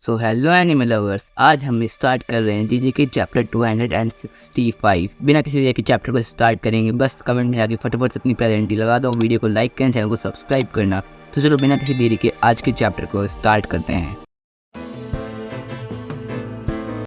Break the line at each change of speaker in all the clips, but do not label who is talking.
So hello animal lovers, आज हम start कर रहे हैं जीजे के चैप्टर 265। बिना किसी देरी के चैप्टर को स्टार्ट करेंगे। बस कमेंट में आके फटाफट से अपनी प्रेजेंटी लगा दो, वीडियो को लाइक करें, चैनल को सब्सक्राइब करना। तो चलो बिना किसी देरी के आज के चैप्टर को स्टार्ट करते हैं।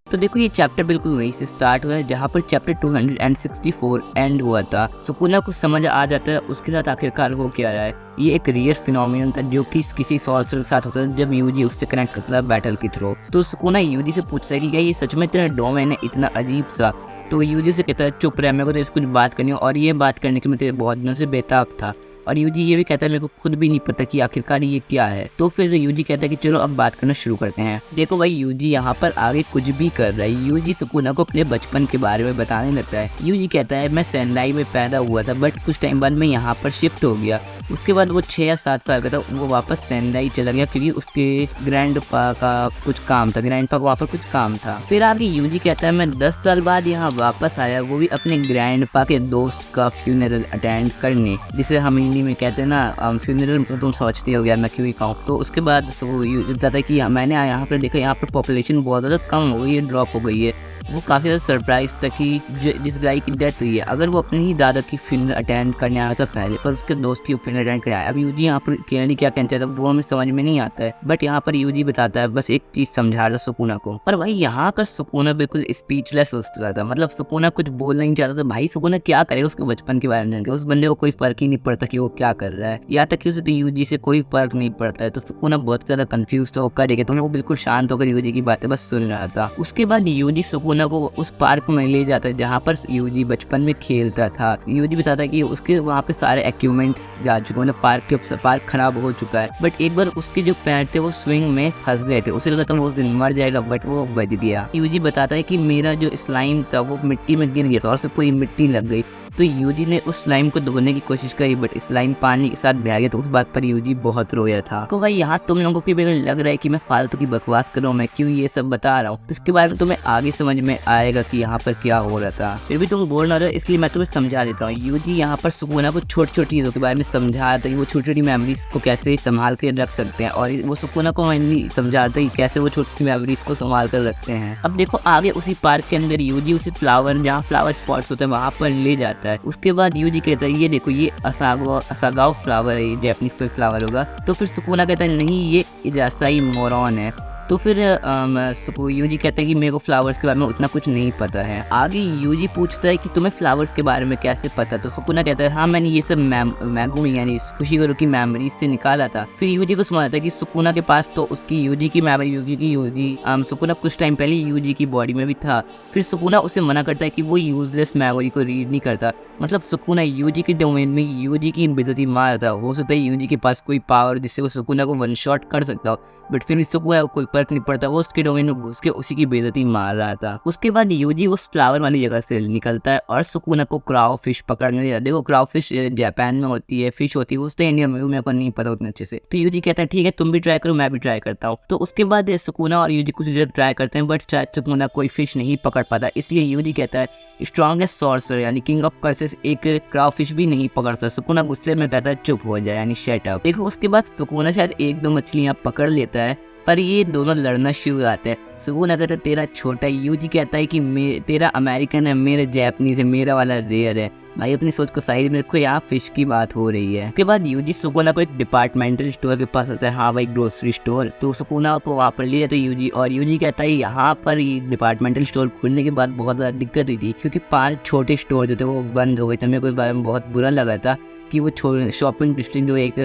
तो देखो, ये चैप्टर बिल्कुल वहीं से स्टार्ट हुआ है जहाँ पर चैप्टर 264 एंड हुआ था। सुकुना को समझ आ जाता है उसके साथ आखिरकार हो क्या रहा है। ये एक रियल फिनोमिनन था जो कि किसी सॉर्सर के साथ होता है जब यूजी उससे कनेक्ट करता है बैटल के थ्रू। तो सुकुना यूजी से पूछता है कि क्या ये सच में तेरा डोमेन है इतना अजीब सा। तो यूजी से कहता है चुप रह, मेरे को तो इस कुछ बात करनी है और ये बात करने के मैं तेरे बहुत दिनों से बेताब था। और यूजी ये भी कहता है मेरे को खुद भी नहीं पता कि आखिरकार ये क्या है। तो फिर यूजी कहता है कि चलो अब बात करना शुरू करते हैं। देखो भाई, यूजी यहाँ पर आगे कुछ भी कर रहा है। यूजी सुकुना को अपने बचपन के बारे में बताने लगता है। यूजी कहता है मैं सेंडाई में पैदा हुआ था बट कुछ टाइम बाद मैं यहाँ पर शिफ्ट हो गया। उसके बाद वो 6 या 7 साल का था, वो वापस सेंडाई चला गया क्योंकि उसके ग्रैंडपा का कुछ काम था, ग्रैंडपा को वहाँ पर कुछ काम था। फिर आगे यूजी कहता है मैं 10 साल बाद यहाँ वापस आया, वो भी अपने ग्रैंडपा के दोस्त का फ्यूनरल अटेंड करने, जिसे हम हिंदी में कहते हैं ना फ्यूनरल, तुम सोचते हो गया मैं क्यों ही कहूँ। तो उसके बाद वो बताता है कि मैंने यहाँ पर देखा यहाँ पर पॉपुलेशन बहुत ज़्यादा कम हो गई है, ड्रॉप हो गई है। वो काफ़ी ज़्यादा सरप्राइज था कि जिस गाय की डेथ हुई है, अगर वो अपने ही दादा की फ्यूनरल अटेंड करने आया था पहले, पर उसके दोस्त की फ्यूनरल अटेंड करने आया। अब यूजी यहाँ पर क्लियरली क्या कहना चाहता है वो हमें समझ में नहीं आता है, बट यहाँ पर यूजी बताता है, बस एक चीज़ समझा रहा सुकुना को। पर भाई यहाँ कर सुकुना बिल्कुल स्पीचलेस हो रहा था, मतलब सुकुना कुछ बोलना नहीं चाहता था। भाई सुकुना क्या करे, उसके बचपन के बारे में उस बंदे को कोई फर्क ही नहीं पड़ता कि वो क्या कर रहा है, यहाँ तक कि उसे तो यूजी से कोई फर्क नहीं पड़ता है। तो सुकुना बहुत ज़्यादा कंफ्यूज था, वो करेगा तो वो बिल्कुल शांत होकर यूजी की बातें बस सुन रहा था। उसके बाद यूजी सुकुना को उस पार्क में ले जाता है जहाँ पर यूजी बचपन में खेलता था। यूजी बताता है कि उसके वहाँ पे सारे इक्विपमेंट्स जा चुके हैं, मतलब पार्क खराब हो चुका है। बट एक बार उसके जो पैर थे वो स्विंग में फंस गए थे, उसे लगा था वो उस दिन मर जाएगा, बट वो बच गया। यूजी बताता है कि मेरा जो स्लाइम था वो मिट्टी में गिर गया था और उससे पूरी मिट्टी लग गई। तो यूजी ने उस स्लाइम को धोने की कोशिश करी बट स्लाइम पानी के साथ बह गया, तो उस बात पर यूजी बहुत रोया था। तो भाई यहाँ तुम लोगों को भी लग रहा है कि मैं फालतू की बकवास कर रहा हूँ, मैं क्यों ये सब बता रहा हूँ, तो इसके बारे में तुम्हें आगे समझ में आएगा कि यहाँ पर क्या हो रहा था। फिर भी तुम बोल रहा था इसलिए मैं तुम्हें समझा देता हूँ। यूजी यहाँ पर सुकुना को छोटी छोटी चीज़ों के बारे में समझा रहा था कि वो छोटी छोटी मेमोरीज को कैसे संभाल कर रख सकते हैं, और वो सुकुना को समझा रहा था कि कैसे वो छोटी छोटी मेमोरीज को संभाल कर रखते हैं। अब देखो आगे उसी पार्क के अंदर यूजी उसे फ्लावर, जहाँ फ्लावर स्पॉट्स होते हैं वहाँ पर ले जाता है। उसके बाद यूजी कहता है ये देखो ये असागाओ फ्लावर है, ये जैपनीज फ्लावर होगा। तो फिर सुकुना कहता है नहीं ये इजासाई मोरॉन है। तो फिर यूजी कहता है कि मेरे को फ्लावर्स के बारे में उतना कुछ नहीं पता है। आगे यूजी पूछता है कि तुम्हें फ्लावर्स के बारे में कैसे पता, तो सुकुना कहता है हाँ मैंने ये सब मैगुमी यानी खुशी करो की मेमोरीज से निकाला था। फिर यूजी को समझ आता है कि सुकुना के पास तो उसकी यूजी की मेमोरी सुकुना कुछ टाइम पहले यूजी की बॉडी में भी था। फिर सुकुना उसे मना करता है कि वो यूजलेस मेमोरी को रीड नहीं करता, मतलब सुकुना यूजी के डोमेन में यूजी की बेइज्जती मार था। हो सकता है यूजी के पास कोई पावर जिससे वो सुकुना को वन शॉट कर सकता हो, बट फिर सुकुना को कोई फर्क नहीं पड़ता, वो उसके डोमेन में घुस के उसी की बेइज्जती मार रहा था। उसके बाद यूजी उस फ्लावर वाली जगह से निकलता है और सुकुना को क्राउ फिश पकड़ने जाता है। देखो क्राउ फिश जापान में होती है, फिश होती है, उससे इंडिया में मेरे को नहीं पता उतने अच्छे से। तो यूजी कहता है ठीक है तुम भी ट्राई करो मैं भी ट्राई करता हूँ। तो उसके बाद सुकुना और यूजी कुछ देर ट्राई करते हैं बट शायद सुकुना कोई फिश नहीं पकड़ पाता, इसलिए यूजी कहता है स्ट्रॉन्गेस्ट सॉर्सर यानी किंग ऑफ कर्सेस एक क्राउ फिश भी नहीं पकड़ता। सुकुना गुस्से में कहता है चुप हो जाए यानी शट अप। देखो उसके बाद सुकुना शायद 1-2 मछलियां पकड़ लेता है पर ये दोनों लड़ना शुरू हो जाते हैं। सुकुना कहता है तेरा छोटा, यूजी कहता है कि तेरा अमेरिकन है, मेरा जैपनीज है, मेरा वाला रेयर है। भाई अपनी सोच को साइड में रखो, यहाँ फिश की बात हो रही है। उसके बाद यूजी सुकुना को एक डिपार्टमेंटल स्टोर के पास आता है, हाँ भाई ग्रोसरी स्टोर। तो सुकुना को वहाँ पर ले जाता है यूजी, और यूजी कहता है यहाँ पर ये डिपार्टमेंटल स्टोर खुलने के बाद बहुत ज़्यादा दिक्कत हुई थी क्योंकि 5 छोटे स्टोर जो थे वो बंद हो गए थे। मेरे को इस बारे में बहुत बुरा लगा था कि वो शॉपिंग डिस्ट्रिक्ट जो एक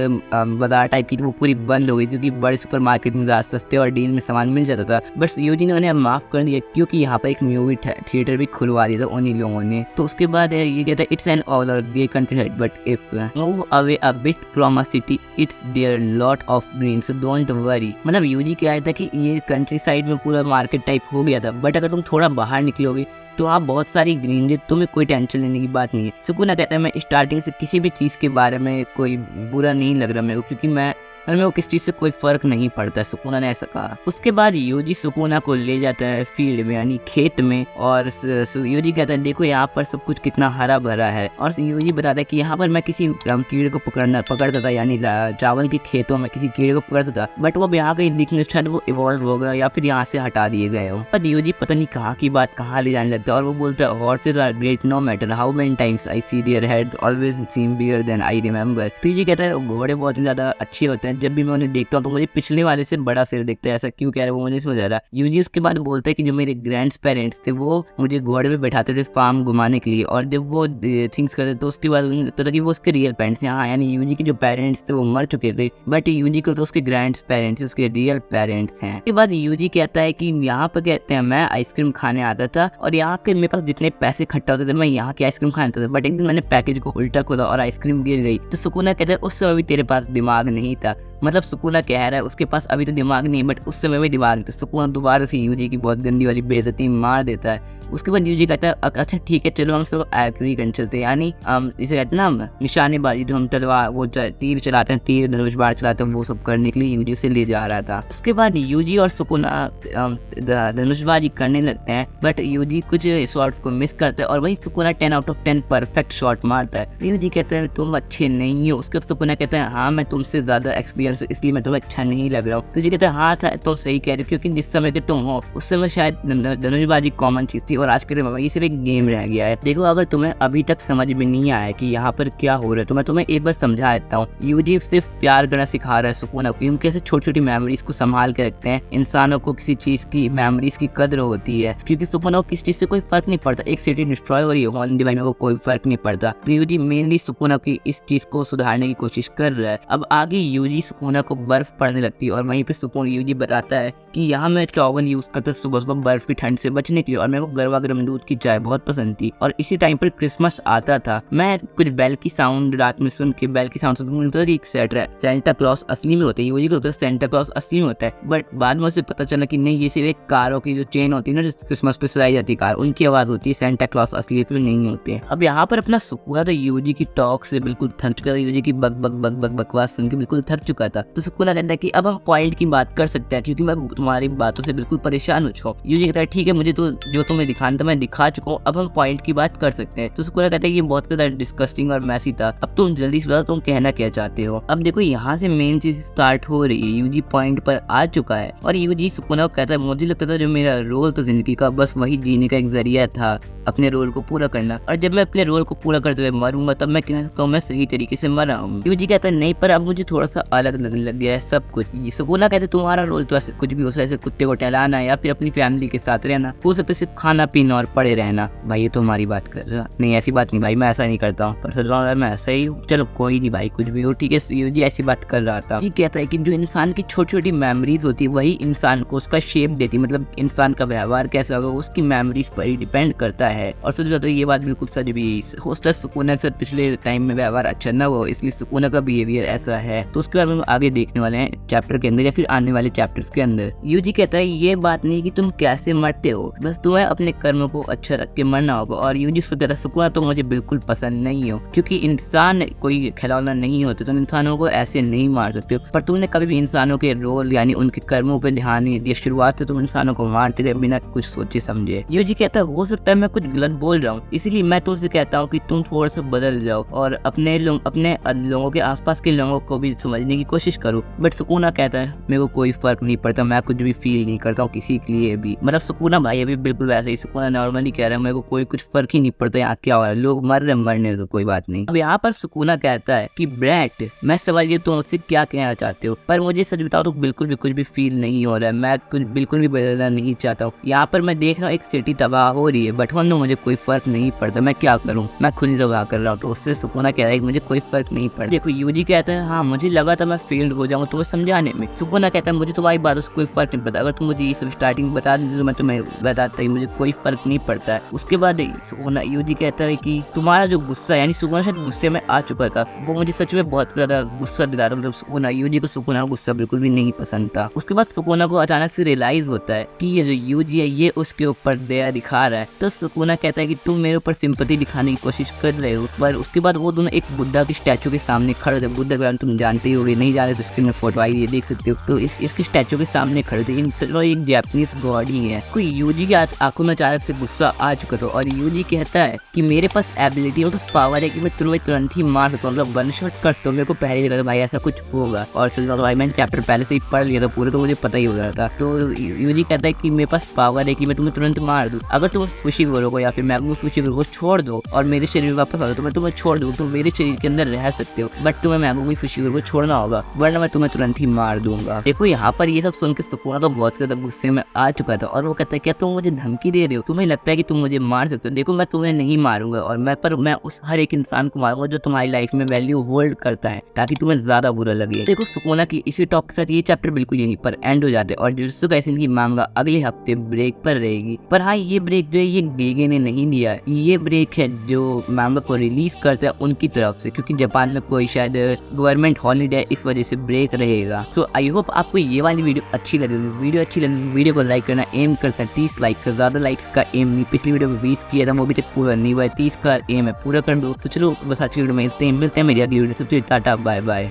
बाजार टाइप की वो पूरी बंद हो गई क्योंकि बड़े सुपर मार्केट में ज़्यादा सस्ते और डील में सामान मिल जाता था। बस यूजी ने उन्हें माफ़ कर दिया क्योंकि यहाँ पर एक मूवी थिएटर भी खुलवा दिया था उन्हीं लोगों ने। तो उसके बाद ये कहता है it's an all gay country side but if move away a bit from a city it's there lot of green so don't worry. मतलब यूजी कह था कि ये कंट्री साइड में पूरा मार्केट टाइप हो गया था, बट अगर तुम थोड़ा बाहर निकलोगे तो आप बहुत सारी ग्रीनरी, तुम्हें कोई टेंशन लेने की बात नहीं है। सुकुना कहता है मैं स्टार्टिंग से किसी भी चीज़ के बारे में कोई बुरा नहीं लग रहा मेरे को क्योंकि मैं और मेरे को किस चीज़ से कोई फर्क नहीं पड़ता, सुकुना ने ऐसा कहा। उसके बाद यूजी सुकुना को ले जाता है फील्ड में यानी खेत में, और यूजी कहता है देखो यहाँ पर सब कुछ कितना हरा भरा है, और यूजी बताता है कि यहाँ पर मैं किसी कीड़े को पकड़ता था, यानी चावल के खेतों में किसी कीड़े को पकड़ता था, बट वो यहाँ कहीं दिखने शायद वो इवॉल्व हो गया या फिर यहाँ से हटा दिए गए हो। पर यूजी पता नहीं कहाँ की बात कहाँ ले जाने लगता है, और वो बोलता है horses are great no matter how many times I see their head always seem bigger than I remember. तो यूजी कहता है घोड़े बहुत ज़्यादा अच्छे होते हैं, जब भी मैं उन्हें देखता हूँ तो मुझे पिछले वाले से बड़ा सिर दिखता है, ऐसा क्यों कह रहे हैं वो मुझे समझ आ रहा। यूजी उसके बाद बोलता है कि जो मेरे ग्रैंड पेरेंट्स थे वो मुझे घोड़े पे बैठाते थे फार्म घुमाने के लिए, और जब वो थिंग्स करते तो उसके बाद लगता था कि वो उसके रियल पेरेंट्स थे। हाँ, यानी यूजी के जो पेरेंट्स थे वो मर चुके थे, बट यूजी को तो उसके ग्रैंड पेरेंट्स उसके रियल पेरेंट्स हैं। उसके बाद यूजी कहता है कि यहाँ पर कहते हैं मैं आइसक्रीम खाने आता था, और यहाँ के मेरे पास जितने पैसे इकट्ठा होते थे मैं यहाँ की आइसक्रीम खाने आता था, बट एक दिन मैंने पैकेज को उल्टा खोला और आइसक्रीम गिर गई। तो सुकुना कहता है उस समय भी तेरे पास दिमाग नहीं था, मतलब सुकुना कह रहा है उसके पास अभी तो दिमाग नहीं, बट उस समय में दिमाग था। सुकुना दोबारा से यूजी की बहुत गंदी वाली बेइज्जती मार देता है। उसके बाद यूजी कहता है अच्छा ठीक है चलो हम सब एग्री कर चलते हैं, यानी इसे कहते हैं ना निशानेबाजी, जो हम तलवार वो तीर चलाते हैं, तीर धनुष बाण चलाते हैं, वो सब करने के लिए यूजी से ले जा रहा था। उसके बाद यूजी और सुकुना धनुषबाजी करने लगते हैं, बट यूजी कुछ शॉट्स को मिस करता है और वही Sukuna 10 out of 10 perfect shot मारता है। यूजी कहते हैं तुम अच्छे नहीं हो। उसके बाद सुकुना कहता है हाँ मैं तुमसे ज्यादा एक्सपीरियंस इसलिए मैं तुम्हें अच्छा नहीं लग रहा हूँ। तो ये कहता है हाँ था तुम सही कह रहे हो, क्योंकि जिस समय के तुम हो उस समय शायद धनुषबाजी कॉमन चीज थी और आज के समय ये सिर्फ एक गेम रह गया है। देखो अगर तुम्हें अभी तक समझ में नहीं आया कि यहाँ पर क्या हो रहा है तो मैं तुम्हें एक बार समझा देता हूँ। यूजी सिर्फ प्यार करना सिखा रहा है सुकुना को, कैसे छोटी छोटी मेमोरीज को संभाल के रखते हैं। इंसानों को किसी चीज की मेमोरीज की कदर होती है, क्योंकि सुकुना को किस चीज से कोई फर्क नहीं पड़ता। एक सिटी डिस्ट्रॉय हो रही है वन डिवाइन को कोई फर्क नहीं पड़ता। तो यूजी मेनली सुकुना की इस चीज को सुधारने की कोशिश कर रहा है। अब आगे यूजी सुकुना को बर्फ पड़ने लगती है और वहीं पे सुकुना यूजी बताता है कि यहाँ मैं ओवन यूज करता सुबह सुबह बर्फ की ठंड से बचने के लिए, और मेरे को गर्मा गर्म दूध की चाय बहुत पसंद थी। और इसी टाइम पर क्रिसमस आता था, मैं कुछ बेल की साउंड रात में सुन के बेल की साउंड सुन के सेंटा क्लॉस असली में होता है, यूजी को होता है सेंटा क्लॉस असली में होता है। बट बाद में उसे पता चला कि नहीं ये सिर्फ एक कारों की जो चेन होती है ना क्रिसमस पे सजाई जाती है कार, उनकी आवाज होती है, सेंटा क्लॉस असलियत में नहीं होते हैं। अब यहाँ पर अपना सुकुना तो यूजी की टॉक से बिल्कुल थक चुका था, यूजी की बकवास सुन के बिल्कुल थक चुका था। तो सुकुना कहता है कि अब हम पॉइंट की बात कर सकते हैं, क्योंकि मैं तुम्हारी बातों से बिल्कुल परेशान हो चुका हूँ। यूजी कहता है ठीक है मुझे तो जो तुम्हें दिखाना था मैं दिखा चुका हूँ, अब हम पॉइंट की बात कर सकते हैं। तो सुकुना कहता है ये बहुत ज्यादा डिस्कस्टिंग और मैसी था, अब तुम जल्दी से तुम कहना क्या चाहते हो। अब देखो यहाँ से मेन चीज स्टार्ट हो रही है, यूजी पॉइंट पर आ चुका है और यूजी सुकुना को कहता है मुझे लगता था जो मेरा रोल था जिंदगी का बस वही जीने का एक जरिया था, अपने रोल को पूरा करना, और जब मैं अपने रोल को पूरा करते हुए मरूंगा तब मैं कह सकता हूँ मैं सही तरीके से मरा हूँ। यूजी कहता है नहीं पर अब मुझे थोड़ा सा अलग लगने लग गया है सब कुछ। सुकुना कहते तुम्हारा रोल तो ऐसे कुछ भी हो सकता है, जैसे कुत्ते को टहलाना या फिर अपनी फैमिली के साथ रहना, हो सकता है सिर्फ खाना पीना और पड़े रहना। भाई ये तो हमारी बात कर रहा नहीं, ऐसी बात नहीं भाई, मैं ऐसा नहीं करता हूँ, पर सच अगर मैं ऐसा ही हूँ चलो कोई नहीं भाई कुछ भी हो ठीक है। यूजी ऐसी बात कर रहा था। ये कहता है कि जो इंसान की छोटी छोटी मेमोरीज होती है वही इंसान को उसका शेप देती, मतलब इंसान का व्यवहार कैसा होगा उसकी मेमोरीज पर ही डिपेंड करता है। और सोच तो ये बात बिल्कुल सच भी हो सकता है सुकुना से पिछले टाइम में व्यवहार अच्छा ना हो इसलिए सुकुना का बिहेवियर ऐसा है। तो उसके बारे में आगे देखने वाले हैं चैप्टर के अंदर या फिर आने वाले चैप्टर्स के अंदर। यूजी कहता है ये बात नहीं कि तुम कैसे मरते हो, बस तुम्हें अपने कर्मों को अच्छा रख के मरना होगा। और यूजी सोचता था सुकुना तो मुझे बिल्कुल पसंद नहीं हो, क्योंकि इंसान कोई खिलौना नहीं होते, तुम इंसानों को ऐसे नहीं मार सकते हो। पर तुमने कभी भी इंसानों के रोल यानी उनके कर्मों पर ध्यान नहीं दिया, शुरुआत से तुम इंसानों को मारते थे बिना कुछ सोचे समझे। यूजी कहता है हो सकता है मैं कुछ गलत बोल रहा हूँ, इसीलिए मैं तुमसे कहता हूँ कि तुम थोड़ा सा बदल जाओ और अपने लोगों के आसपास के लोगों को भी समझने की कोशिश करो। बट सुकुना कहता है मेरे को कोई फर्क नहीं पड़ता, मैं कुछ भी फील नहीं करता हूँ किसी के लिए भी, मतलब सुकुना भाई अभी बिल्कुल वैसे ही सुकुना नॉर्मली कह रहा है मेरे को कोई कुछ फर्क ही नहीं पड़ता यहाँ क्या हो रहा है, लोग मर रहे मरने तो कोई बात नहीं। अब यहाँ पर सुकुना कहता है कि ब्रैट मैं सवाल ये तुम मुझसे क्या कहना चाहते हो, पर मुझे सच बताओ तो बिल्कुल भी कुछ भी फील नहीं हो रहा है, मैं कुछ बिल्कुल भी बदलना नहीं चाहता हूँ। यहाँ पर मैं देख रहा हूँ एक सिटी तबाह हो रही है बट मुझे कोई फर्क नहीं पड़ता, मैं क्या करूँ, मैं खुद ही तबाह कर रहा हूँ। तो उससे सुकुना कह रहा है मुझे कोई फर्क नहीं पड़ता। देखो यूजी कहता है हाँ मुझे लगा था मैं फेल्ड हो जाऊँ तुम्हें समझाने में। सुकुना कहता है मुझे तुम्हारी बातों से कोई फर्क नहीं पड़ता। अगर तुम मुझे ये सब स्टार्टिंग में बता देते तो मैं तुम्हें बताता ही, मुझे कोई फर्क नहीं पड़ता है। उसके बाद सुकुना यूजी कहता है कि तुम्हारा जो गुस्सा, यानी सुकुना शायद गुस्से में आ चुका था, वो मुझे सच में बहुत ज़्यादा गुस्सा दिला रहा था। मतलब सुकुना यूजी को सुकुना का गुस्सा बिल्कुल भी नहीं पसंद था। उसके बाद सुकुना को अचानक से रियलाइज होता है कि ये जो यूजी है ये उसके ऊपर दया दिखा रहा है। तो सुकुना कहता है कि तुम मेरे ऊपर सिंपैथी दिखाने की कोशिश कर रहे हो। पर उसके बाद वो दोनों एक बुद्धा की स्टैचू के सामने खड़े थे। बुद्धा के बारे में तुम जानते ही होगे, नहीं जाने तो स्क्रीन में फोटो आई, ये देख सकते हो। तो इसके स्टैचू के सामने खड़े थे। इन एक जापानीज गॉड ही है। कोई यूजी की आंखों में अचानक से गुस्सा आ चुका था और यूजी कहता है कि मेरे पास एबिलिटी, मेरे पास पावर है कि मैं तुम्हें तुरंत ही मार सकता हूँ, मतलब वन शॉट कर सकता हूँ। मेरे को पहले ही लगा भाई ऐसा कुछ होगा, और सच भाई मैंने चैप्टर पहले से ही पढ़ लिया था पूरे, तो मुझे पता ही हो रहा था। तो यूजी कहता है कि मेरे पास पावर है कि मैं तुम्हें तुरंत मार दूँ। अगर तुम खुशी करोगे या फिर मैं खुशी करोगे छोड़ दो और मेरे शरीर में वापस आ जाओ तो मैं तुम्हें छोड़ दूँ, तुम मेरे शरीर के अंदर रह सकते हो, बट तुम्हें मैं खुशी करोगे छोड़ना होगा, वरना मैं तुम्हें तुरंत ही मार दूंगा। देखो यहाँ पर ये सब सुन के सुकुना तो बहुत ज्यादा गुस्से में आ चुका था और वो कहता है क्या तुम मुझे धमकी दे रहे हो, तुम्हें लगता है कि तुम मुझे मार सकते हो? देखो मैं तुम्हें नहीं मारूंगा, और मैं उस हर एक इंसान को मारूंगा जो तुम्हारी लाइफ में वैल्यू होल्ड करता है, ताकि तुम्हें ज्यादा बुरा लगे। देखो सुकुना की इसी टॉप के साथ ये चैप्टर बिल्कुल यहीं पर एंड हो जाते हैं और जुजुत्सु काइसेन की मांगा अगले हफ्ते ब्रेक पर रहेगी। पर हाँ, ये ब्रेक जो है ये गेगे ने नहीं दिया है, ये ब्रेक है जो मांगा को रिलीज करता है उनकी तरफ से, क्योंकि जापान में कोई शायद गवर्नमेंट हॉलीडे, इस वजह से ब्रेक रहेगा। सो आई होप आपको ये वाली वीडियो अच्छी लगेगी। वीडियो को लाइक करना, एम करता है 30 लाइक से ज़्यादा लाइक्स का एम नहीं। पिछली वीडियो में 20 किया था, वो अभी तक पूरा नहीं हुआ है, 30 का एम है, पूरा कर दो। तो चलो बस आज की वीडियो में मिलते हैं मेरी अगली वीडियो। सबसे टाटा बाय बाय।